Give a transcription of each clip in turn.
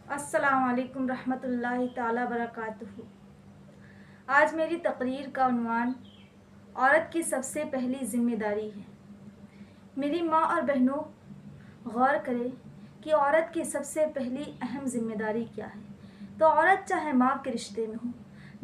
अस्सलाम वालेकुम रहमतुल्लाहि ताला बरकातुहू। आज मेरी तकरीर का उन्वान औरत की सबसे पहली जिम्मेदारी है। मेरी माँ और बहनों, गौर करें कि औरत की सबसे पहली अहम जिम्मेदारी क्या है। तो औरत चाहे माँ के रिश्ते में हो,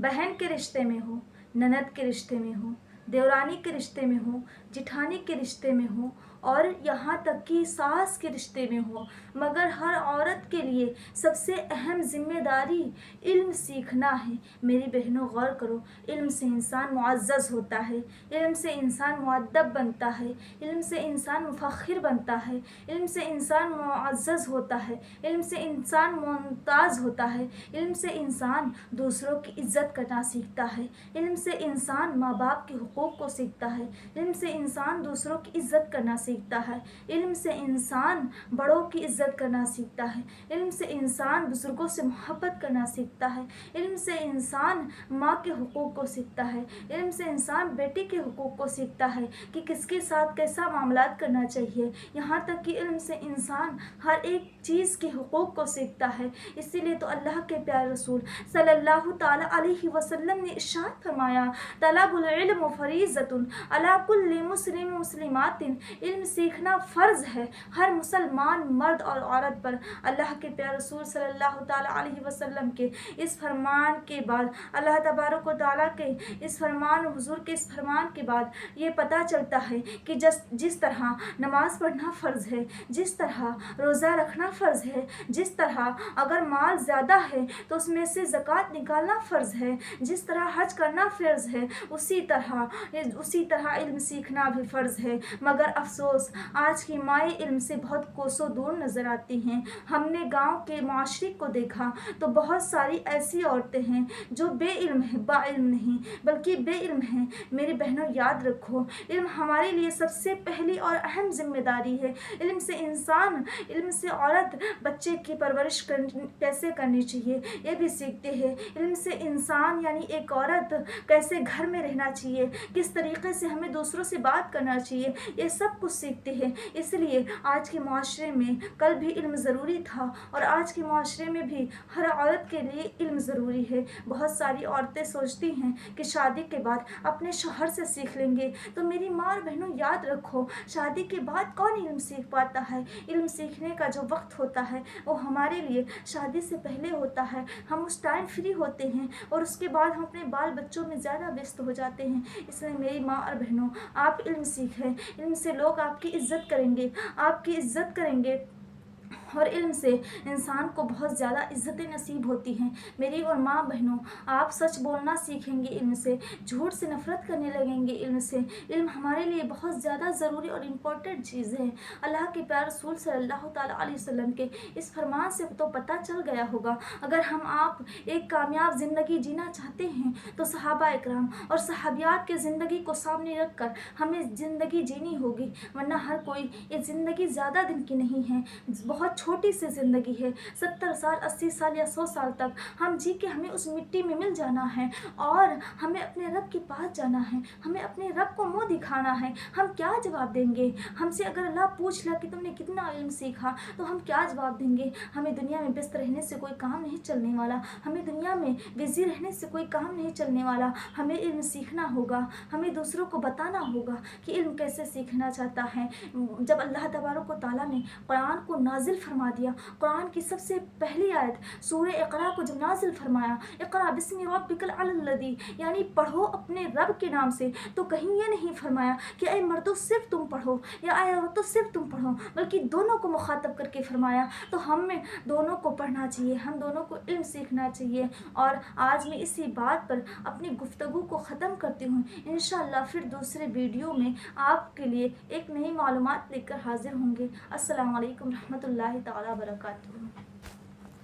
बहन के रिश्ते में हो, ननद के रिश्ते में हो, देवरानी के रिश्ते में हो, जिठानी के रिश्ते में हो और यहाँ तक कि सास के रिश्ते में हो, मगर हर औरत के लिए सबसे अहम जिम्मेदारी इल्म सीखना है। मेरी बहनों, गौर करो, इल्म से इंसान मुअज़्ज़ज़ होता है, इल्म से इंसान मुअद्दब बनता है, इल्म से इंसान मुफ़ख़्ख़िर बनता है, इल्म से इंसान मुअज़्ज़ज़ होता है, इल्म से इंसान मुमताज़ होता है, इल्म से इंसान दूसरों की इज़्ज़त करना सीखता है, इल्म से इंसान माँ बाप के हुकूक़ को सीखता है, इल्म से इंसान दूसरों की इज़्ज़त करना सीखता है, इल्म से इंसान बड़ों की इज़्ज़त करना सीखता है, इल्म से इंसान बुज़ुर्गों से मोहब्बत करना सीखता है, इल्म से इंसान माँ के हुकूक़ को सीखता है, इल्म से इंसान बेटी के हुकूक़ को सीखता है कि किसके साथ कैसा मामलात करना चाहिए। यहाँ तक कि इल्म से इंसान हर एक चीज़ के हुकूक़ को सीखता है। इसीलिए तो अल्लाह के प्यारे रसूल सल्लल्लाहु ताला अलैहि वसल्लम ने इरशाद फरमाया, तलबुल इल्म फरीज़तुन अला कुल्लि मुस्लिम मुस्लिमातिन। इल्म सीखना फ़र्ज़ है हर मुसलमान मर्द और औरत पर। अल्लाह के प्यारे रसूल सल्लल्लाहु ताला अलैहि वसल्लम के इस फरमान के बाद, अल्लाह तबारक व तआला के इस फरमान, हुज़ूर के इस फरमान के बाद ये पता चलता है कि जिस तरह नमाज़ पढ़ना फ़र्ज़ है, जिस तरह रोज़ा रखना फ़र्ज़ है, जिस तरह अगर माल ज़्यादा है तो उसमें से ज़कात निकालना फ़र्ज़ है, जिस तरह हज करना फ़र्ज़ है, उसी तरह इल्म सीखना भी फ़र्ज़ है। मगर अफ़सोस, आज की माएँ इल्म से बहुत कोसों दूर नज़र आती हैं। हमने गाँव के माशरे को देखा तो बहुत सारी ऐसी औरतें हैं जो बेइल्म हैं, बाइल्म नहीं बल्कि बेइल्म हैं। मेरी बहनों, याद रखो, इल्म हमारे लिए सबसे पहली और अहम जिम्मेदारी है। इल्म से औरत बच्चे की परवरिश कैसे करनी चाहिए ये भी सीखते हैं। इल्म से इंसान यानी एक औरत कैसे घर में रहना चाहिए, किस तरीक़े से हमें दूसरों से बात करना चाहिए, ये सब कुछ सीखते हैं। इसलिए आज के माशरे में कल भी इल्म ज़रूरी था और आज के माशरे में भी हर औरत के लिए इल्म ज़रूरी है। बहुत सारी औरतें सोचती हैं कि शादी के बाद अपने शौहर से सीख लेंगे। तो मेरी माँ और बहनों, याद रखो, शादी के बाद कौन इल्म सीख पाता है। इल्म सीखने का जो वक्त होता है वो हमारे लिए शादी से पहले होता है। हम उस टाइम फ्री होते हैं और उसके बाद हम अपने बाल बच्चों में ज़्यादा व्यस्त हो जाते हैं। इसलिए मेरी माँ और बहनों, आप इल्म सीखें। इल्म से लोग आपकी इज़्ज़त करेंगे, आपकी इज़्ज़त करेंगे और इल्म से इंसान को बहुत ज़्यादा इज़्ज़तें नसीब होती हैं। मेरी और माँ बहनों, आप सच बोलना सीखेंगे इल्म से, झूठ से नफ़रत करने लगेंगे इल्म से। इल्म हमारे लिए बहुत ज़्यादा ज़रूरी और इम्पोर्टेंट चीज़ है। अल्लाह के प्यारे रसूल सल्लल्लाहु ताला अलैहि वसल्लम के इस फरमान से तो पता चल गया होगा, अगर आप एक कामयाब ज़िंदगी जीना चाहते हैं तो सहाबा इकराम और सहाबियात के ज़िंदगी को सामने रख कर हमें ज़िंदगी जीनी होगी। वरना हर कोई, ये ज़िंदगी ज़्यादा दिन की नहीं है, बहुत छोटी सी ज़िंदगी है। 70 साल, 80 साल या 100 साल तक हम जी के हमें उस मिट्टी में मिल जाना है और हमें अपने रब के पास जाना है, हमें अपने रब को मुँह दिखाना है। हम क्या जवाब देंगे? हमसे अगर अल्लाह पूछ लिया कि तुमने कितना इल्म सीखा, तो हम क्या जवाब देंगे? हमें दुनिया में व्यस्त रहने से कोई काम नहीं चलने वाला, हमें दुनिया में बिज़ी रहने से कोई काम नहीं चलने वाला। हमें इल्म सीखना होगा, हमें दूसरों को बताना होगा कि इल्म कैसे सीखना चाहता है। जब अल्लाह तबारक व तआला ने कुरान को नाजिल फरमा दिया, कुरान की सबसे पहली आयत सूरह इक़रा को जब नाजिल फरमाया, इक़रा बिस्मि रब्बिकल अल्लज़ी, यानी पढ़ो अपने रब के नाम से, तो कहीं ये नहीं फरमाया कि ऐ मर्दों सिर्फ तुम पढ़ो या ऐ औरतों सिर्फ तुम पढ़ो, बल्कि दोनों को मुखातब करके फरमाया। तो हमें दोनों को पढ़ना चाहिए, हम दोनों को इल्म सीखना चाहिए। और आज मैं इसी बात पर अपनी गुफ्तगू को ख़त्म करती हूँ। इंशाअल्लाह फिर दूसरे वीडियो में आपके लिए एक नई मालूमात लेकर हाजिर होंगे। अस्सलाम वालेकुम रहमतुल्लाहि ताला बरकातुहू।